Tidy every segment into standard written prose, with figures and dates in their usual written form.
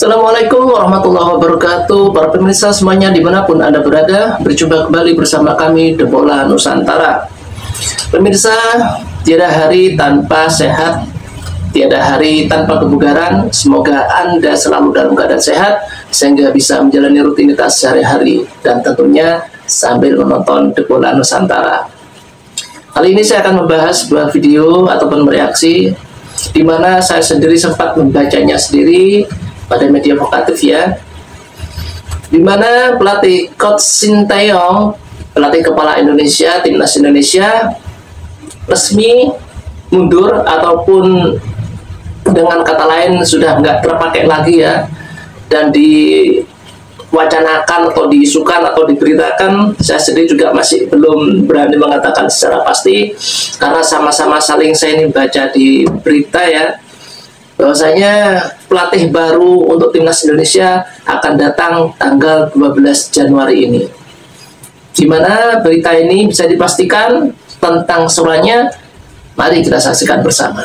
Assalamualaikum warahmatullahi wabarakatuh. Para pemirsa semuanya dimanapun Anda berada, berjumpa kembali bersama kami The Bola Nusantara. Pemirsa, tiada hari tanpa sehat, tiada hari tanpa kebugaran. Semoga Anda selalu dalam keadaan sehat sehingga bisa menjalani rutinitas sehari-hari dan tentunya sambil menonton The Bola Nusantara. Kali ini saya akan membahas sebuah video ataupun mereaksi di mana saya sendiri sempat membacanya sendiri pada media vokatif ya, di mana pelatih Coach Sintayong, pelatih kepala Indonesia, timnas Indonesia resmi mundur ataupun dengan kata lain sudah nggak terpakai lagi ya, dan diwacanakan atau diisukan atau diberitakan. Saya sendiri juga masih belum berani mengatakan secara pasti karena sama-sama saling saya ini baca di berita ya, bahwasanya pelatih baru untuk timnas Indonesia akan datang tanggal 12 Januari ini. Gimana berita ini bisa dipastikan tentang semuanya? Mari kita saksikan bersama.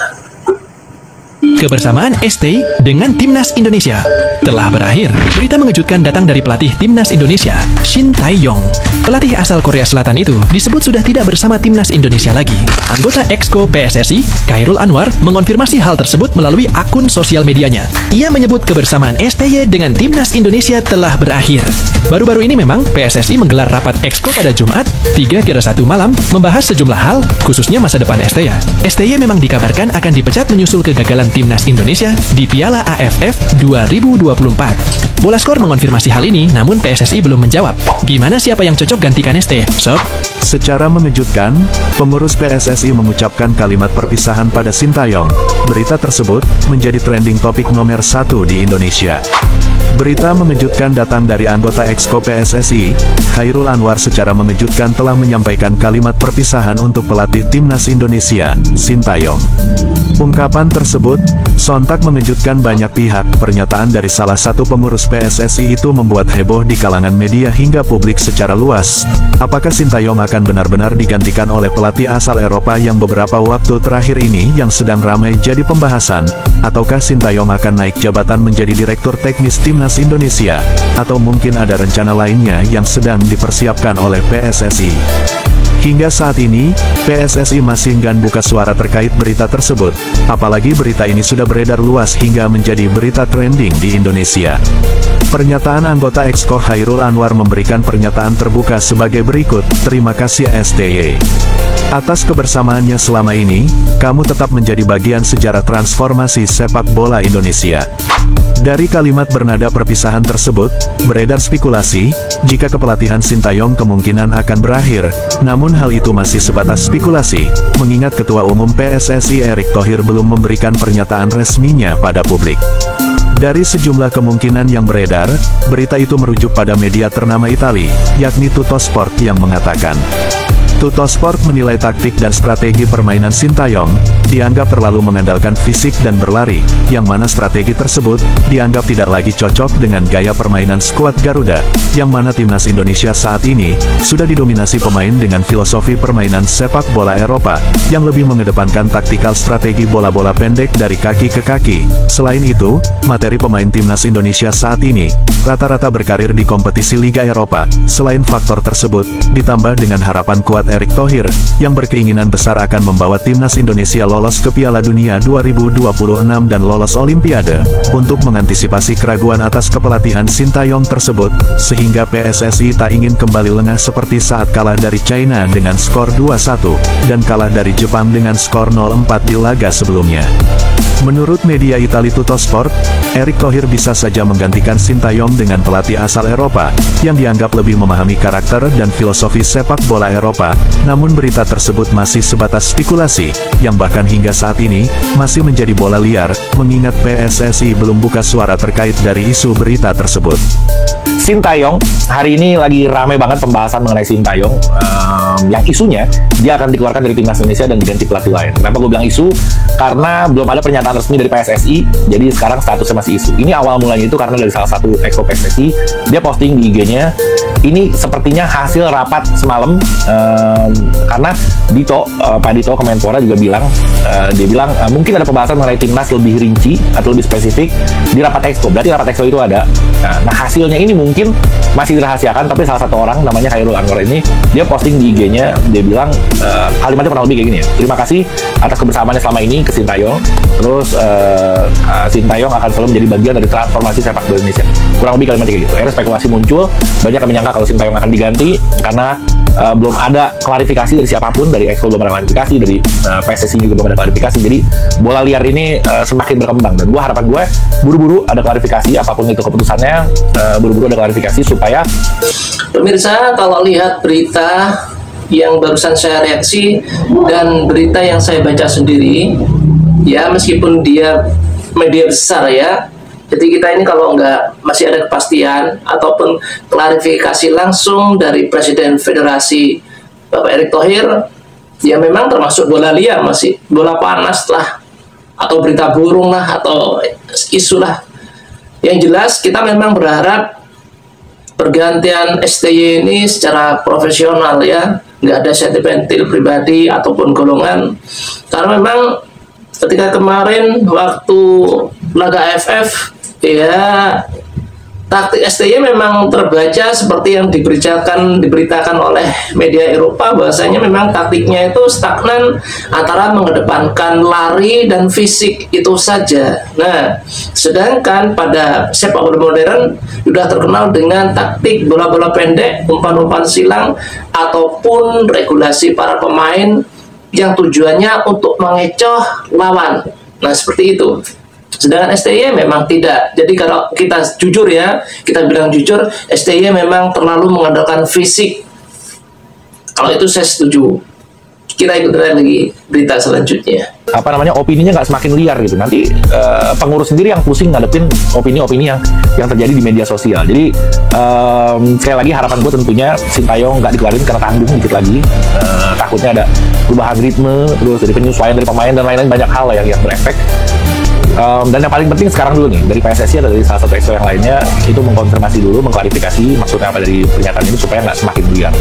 Kebersamaan ST dengan Timnas Indonesia telah berakhir. Berita mengejutkan datang dari pelatih Timnas Indonesia, Shin Tae-yong. Pelatih asal Korea Selatan itu disebut sudah tidak bersama Timnas Indonesia lagi. Anggota Exco PSSI, Khairul Anwar, mengonfirmasi hal tersebut melalui akun sosial medianya. Ia menyebut kebersamaan STY dengan Timnas Indonesia telah berakhir. Baru-baru ini memang PSSI menggelar rapat Exco pada Jumat, 3-1 malam, membahas sejumlah hal, khususnya masa depan STY. STY memang dikabarkan akan dipecat menyusul kegagalan Timnas Indonesia di Piala AFF 2024. Bolaskor mengonfirmasi hal ini, namun PSSI belum menjawab. Gimana siapa yang cocok gantikan ST, Sob? Secara mengejutkan, pengurus PSSI mengucapkan kalimat perpisahan pada Sintayong. Berita tersebut menjadi trending topik nomor 1 di Indonesia. Berita mengejutkan datang dari anggota Exco PSSI, Khairul Anwar secara mengejutkan telah menyampaikan kalimat perpisahan untuk pelatih Timnas Indonesia, Sintayong. Ungkapan tersebut sontak mengejutkan banyak pihak. Pernyataan dari salah satu pengurus PSSI itu membuat heboh di kalangan media hingga publik secara luas. Apakah Sintayong akan benar-benar digantikan oleh pelatih asal Eropa yang beberapa waktu terakhir ini yang sedang ramai jadi pembahasan? Ataukah Sintayong akan naik jabatan menjadi direktur teknis Timnas Indonesia? Atau mungkin ada rencana lainnya yang sedang dipersiapkan oleh PSSI? Hingga saat ini, PSSI masih enggan buka suara terkait berita tersebut. Apalagi berita ini sudah beredar luas hingga menjadi berita trending di Indonesia. Pernyataan anggota Exco Khairul Anwar memberikan pernyataan terbuka sebagai berikut. Terima kasih STY atas kebersamaannya selama ini, kamu tetap menjadi bagian sejarah transformasi sepak bola Indonesia. Dari kalimat bernada perpisahan tersebut, beredar spekulasi, jika kepelatihan Sintayong kemungkinan akan berakhir, namun hal itu masih sebatas spekulasi, mengingat Ketua Umum PSSI Erick Thohir belum memberikan pernyataan resminya pada publik. Dari sejumlah kemungkinan yang beredar, berita itu merujuk pada media ternama Italia, yakni Tuttosport yang mengatakan, Tuttosport menilai taktik dan strategi permainan Sintayong dianggap terlalu mengandalkan fisik dan berlari, yang mana strategi tersebut dianggap tidak lagi cocok dengan gaya permainan skuad Garuda, yang mana Timnas Indonesia saat ini sudah didominasi pemain dengan filosofi permainan sepak bola Eropa, yang lebih mengedepankan taktikal strategi bola-bola pendek dari kaki ke kaki. Selain itu, materi pemain Timnas Indonesia saat ini rata-rata berkarir di kompetisi Liga Eropa. Selain faktor tersebut, ditambah dengan harapan kuat Erick Thohir, yang berkeinginan besar akan membawa Timnas Indonesia lolos ke Piala Dunia 2026 dan lolos Olimpiade. Untuk mengantisipasi keraguan atas kepelatihan Sintayong tersebut, sehingga PSSI tak ingin kembali lengah seperti saat kalah dari China dengan skor 2-1, dan kalah dari Jepang dengan skor 0-4 di laga sebelumnya. Menurut media Italia Tuttosport, Erick Thohir bisa saja menggantikan Sintayong dengan pelatih asal Eropa, yang dianggap lebih memahami karakter dan filosofi sepak bola Eropa. Namun berita tersebut masih sebatas spekulasi, yang bahkan hingga saat ini masih menjadi bola liar, mengingat PSSI belum buka suara terkait dari isu berita tersebut. Sintayong, hari ini lagi ramai banget pembahasan mengenai Sintayong, yang isunya dia akan dikeluarkan dari Timnas Indonesia dan diganti pelatih lain. Kenapa gue bilang isu? Karena belum ada pernyataan pernyataan resmi dari PSSI, jadi sekarang statusnya masih isu. Ini awal mulanya itu karena dari salah satu exco PSSI, dia posting di IG-nya, ini sepertinya hasil rapat semalam, karena Pak Dito Kemenpora juga bilang, dia bilang mungkin ada pembahasan mengenai timnas lebih rinci atau lebih spesifik di rapat exco. Berarti rapat exco itu ada. Nah, hasilnya ini mungkin masih dirahasiakan, tapi salah satu orang namanya Khairul Anwar ini, dia posting di IG-nya, dia bilang kalimatnya kurang lebih kayak gini ya. Terima kasih atas kebersamaannya selama ini ke Sintayong. Terus Sintayong akan selalu menjadi bagian dari transformasi sepak bola Indonesia. Kurang lebih kalimatnya kayak gitu. Akhirnya spekulasi muncul, banyak yang menyangka kalau Sintayong akan diganti karena belum ada klarifikasi dari siapapun, dari Exco belum ada klarifikasi, dari PSSI juga belum ada klarifikasi. Jadi bola liar ini semakin berkembang, dan harapan gue buru-buru ada klarifikasi apapun itu keputusannya, buru-buru ada klarifikasi supaya pemirsa, kalau lihat berita yang barusan saya reaksi dan berita yang saya baca sendiri, ya meskipun dia media besar ya, jadi kita ini kalau masih ada kepastian ataupun klarifikasi langsung dari Presiden Federasi Bapak Erick Thohir, ya memang termasuk bola liar, masih bola panas lah, atau berita burung lah, atau isu lah. Yang jelas kita memang berharap pergantian STY ini secara profesional ya, nggak ada sentimental pribadi ataupun golongan, karena memang ketika kemarin waktu laga AFF ya, taktik STY memang terbaca seperti yang diberitakan oleh media Eropa, bahwasanya memang taktiknya itu stagnan antara mengedepankan lari dan fisik itu saja. Nah, sedangkan pada sepak bola modern sudah terkenal dengan taktik bola-bola pendek, umpan-umpan silang, ataupun regulasi para pemain yang tujuannya untuk mengecoh lawan. Nah, seperti itu. Sedangkan STY memang tidak. Jadi kalau kita jujur ya, kita bilang jujur, STY memang terlalu mengandalkan fisik. Kalau itu saya setuju. Kita ikutin lagi berita selanjutnya. Opininya nggak semakin liar gitu. Nanti pengurus sendiri yang pusing ngadepin opini-opini yang terjadi di media sosial. Jadi sekali lagi harapan gue tentunya Sintayong nggak dikeluarin karena tanggung dikit lagi. Takutnya ada perubahan ritme, terus dari penyesuaian dari pemain dan lain-lain, banyak hal yang berefek. Dan yang paling penting sekarang dulu nih, dari PSSI atau dari salah satu exco yang lainnya, itu mengkonfirmasi dulu, mengklarifikasi maksudnya apa dari pernyataan ini supaya nggak semakin liar.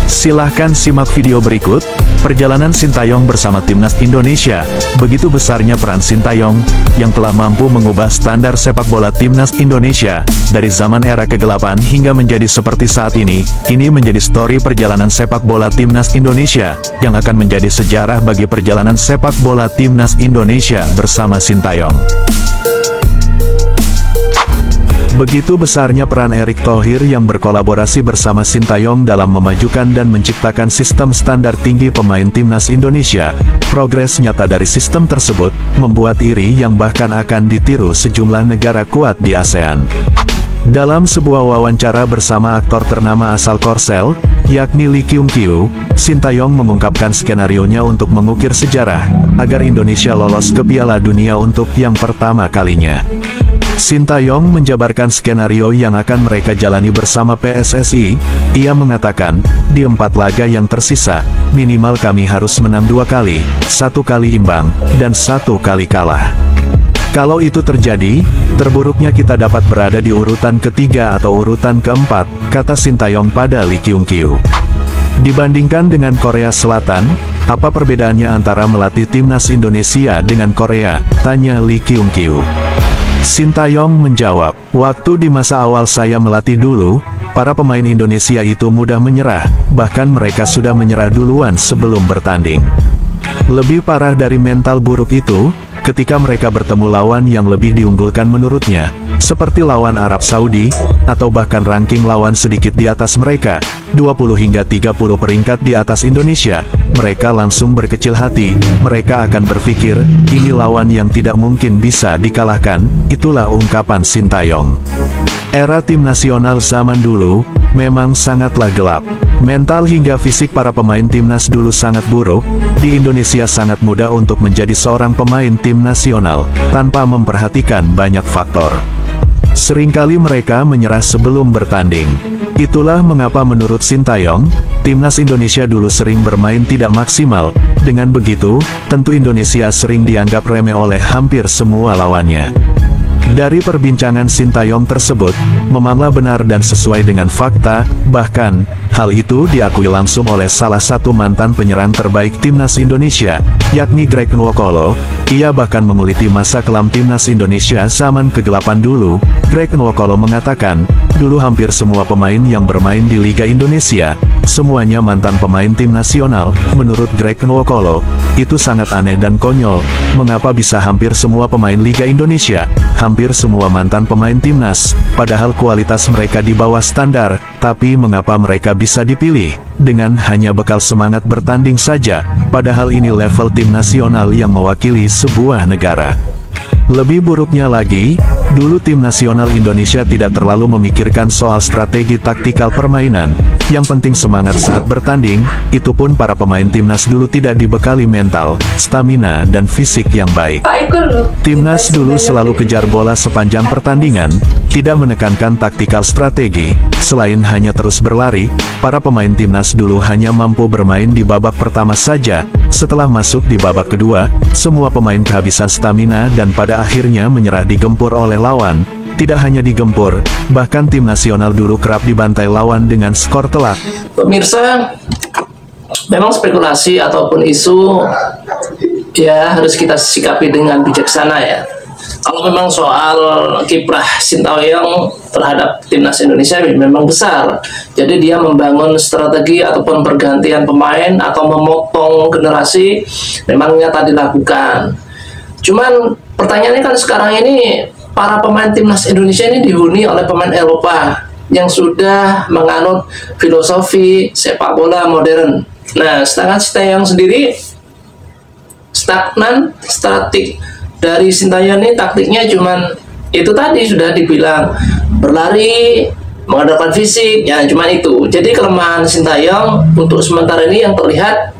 Silahkan simak video berikut, perjalanan Sintayong bersama Timnas Indonesia. Begitu besarnya peran Sintayong, yang telah mampu mengubah standar sepak bola Timnas Indonesia, dari zaman era kegelapan hingga menjadi seperti saat ini menjadi story perjalanan sepak bola Timnas Indonesia, yang akan menjadi sejarah bagi perjalanan sepak bola Timnas Indonesia bersama Sintayong. Begitu besarnya peran Erick Thohir yang berkolaborasi bersama Sintayong dalam memajukan dan menciptakan sistem standar tinggi pemain Timnas Indonesia. Progres nyata dari sistem tersebut membuat iri yang bahkan akan ditiru sejumlah negara kuat di ASEAN. Dalam sebuah wawancara bersama aktor ternama asal Korsel, yakni Lee Kyung Kyu, Sintayong mengungkapkan skenarionya untuk mengukir sejarah agar Indonesia lolos ke Piala Dunia untuk yang pertama kalinya. Sintayong menjabarkan skenario yang akan mereka jalani bersama PSSI. Ia mengatakan, di 4 laga yang tersisa, minimal kami harus menang 2 kali, 1 kali imbang, dan 1 kali kalah. Kalau itu terjadi, terburuknya kita dapat berada di urutan ketiga atau urutan keempat, kata Sintayong pada Lee Kyung Kyu. Dibandingkan dengan Korea Selatan, apa perbedaannya antara melatih Timnas Indonesia dengan Korea? Tanya Lee Kyung Kyu. Sintayong menjawab, waktu di masa awal saya melatih dulu, para pemain Indonesia itu mudah menyerah, bahkan mereka sudah menyerah duluan sebelum bertanding. Lebih parah dari mental buruk itu, ketika mereka bertemu lawan yang lebih diunggulkan menurutnya, seperti lawan Arab Saudi, atau bahkan ranking lawan sedikit di atas mereka, 20 hingga 30 peringkat di atas Indonesia, mereka langsung berkecil hati, mereka akan berpikir, ini lawan yang tidak mungkin bisa dikalahkan, itulah ungkapan Sintayong. Era tim nasional zaman dulu, memang sangatlah gelap. Mental hingga fisik para pemain timnas dulu sangat buruk, di Indonesia sangat mudah untuk menjadi seorang pemain tim nasional, tanpa memperhatikan banyak faktor. Seringkali mereka menyerah sebelum bertanding. Itulah mengapa menurut Sintayong, timnas Indonesia dulu sering bermain tidak maksimal. Dengan begitu, tentu Indonesia sering dianggap remeh oleh hampir semua lawannya. Dari perbincangan Sintayong tersebut, memanglah benar dan sesuai dengan fakta, bahkan, hal itu diakui langsung oleh salah satu mantan penyerang terbaik timnas Indonesia, yakni Greg Nwokolo. Ia bahkan menguliti masa kelam timnas Indonesia zaman kegelapan dulu. Greg Nwokolo mengatakan, dulu hampir semua pemain yang bermain di Liga Indonesia, semuanya mantan pemain tim nasional. Menurut Greg Nwokolo, itu sangat aneh dan konyol. Mengapa bisa hampir semua pemain Liga Indonesia, hampir semua mantan pemain timnas, padahal kualitas mereka di bawah standar, tapi mengapa mereka bisa dipilih, dengan hanya bekal semangat bertanding saja, padahal ini level tim nasional yang mewakili sebuah negara. Lebih buruknya lagi, dulu tim nasional Indonesia tidak terlalu memikirkan soal strategi taktikal permainan. Yang penting semangat saat bertanding, itu pun para pemain timnas dulu tidak dibekali mental, stamina dan fisik yang baik. Timnas dulu selalu kejar bola sepanjang pertandingan, tidak menekankan taktikal strategi. Selain hanya terus berlari, para pemain timnas dulu hanya mampu bermain di babak pertama saja. Setelah masuk di babak kedua, semua pemain kehabisan stamina dan pada akhirnya menyerah digempur oleh lawan. Tidak hanya digempur, bahkan tim nasional dulu kerap dibantai lawan dengan skor telak. Pemirsa, memang spekulasi ataupun isu ya harus kita sikapi dengan bijaksana ya. Kalau memang soal kiprah Sintayong terhadap timnas Indonesia memang besar, jadi dia membangun strategi ataupun pergantian pemain atau memotong generasi memang nyata dilakukan. Cuman pertanyaannya kan sekarang ini para pemain timnas Indonesia ini dihuni oleh pemain Eropa yang sudah menganut filosofi sepak bola modern. Nah, sedangkan Sintayong sendiri stagnan, statik. Dari Sintayong ini taktiknya cuman itu tadi sudah dibilang berlari, mengandalkan fisik, ya cuman itu. Jadi kelemahan Sintayong untuk sementara ini yang terlihat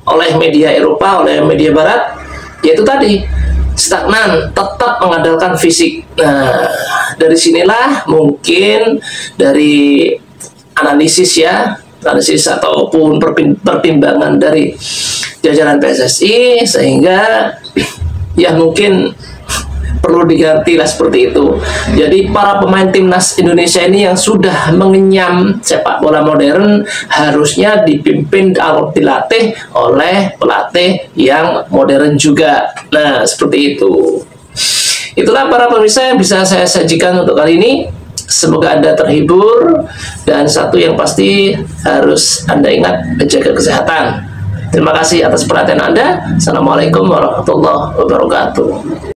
oleh media Eropa, oleh media Barat, yaitu tadi stagnan, tetap mengandalkan fisik. Nah, dari sinilah mungkin dari analisis ataupun pertimbangan dari jajaran PSSI sehingga ya mungkin perlu diganti lah seperti itu. Jadi para pemain timnas Indonesia ini yang sudah mengenyam sepak bola modern harusnya dipimpin atau dilatih oleh pelatih yang modern juga. Nah, seperti itu. Itulah para pemirsa yang bisa saya sajikan untuk kali ini. Semoga Anda terhibur, dan satu yang pasti harus Anda ingat, menjaga kesehatan. Terima kasih atas perhatian Anda. Assalamualaikum warahmatullahi wabarakatuh.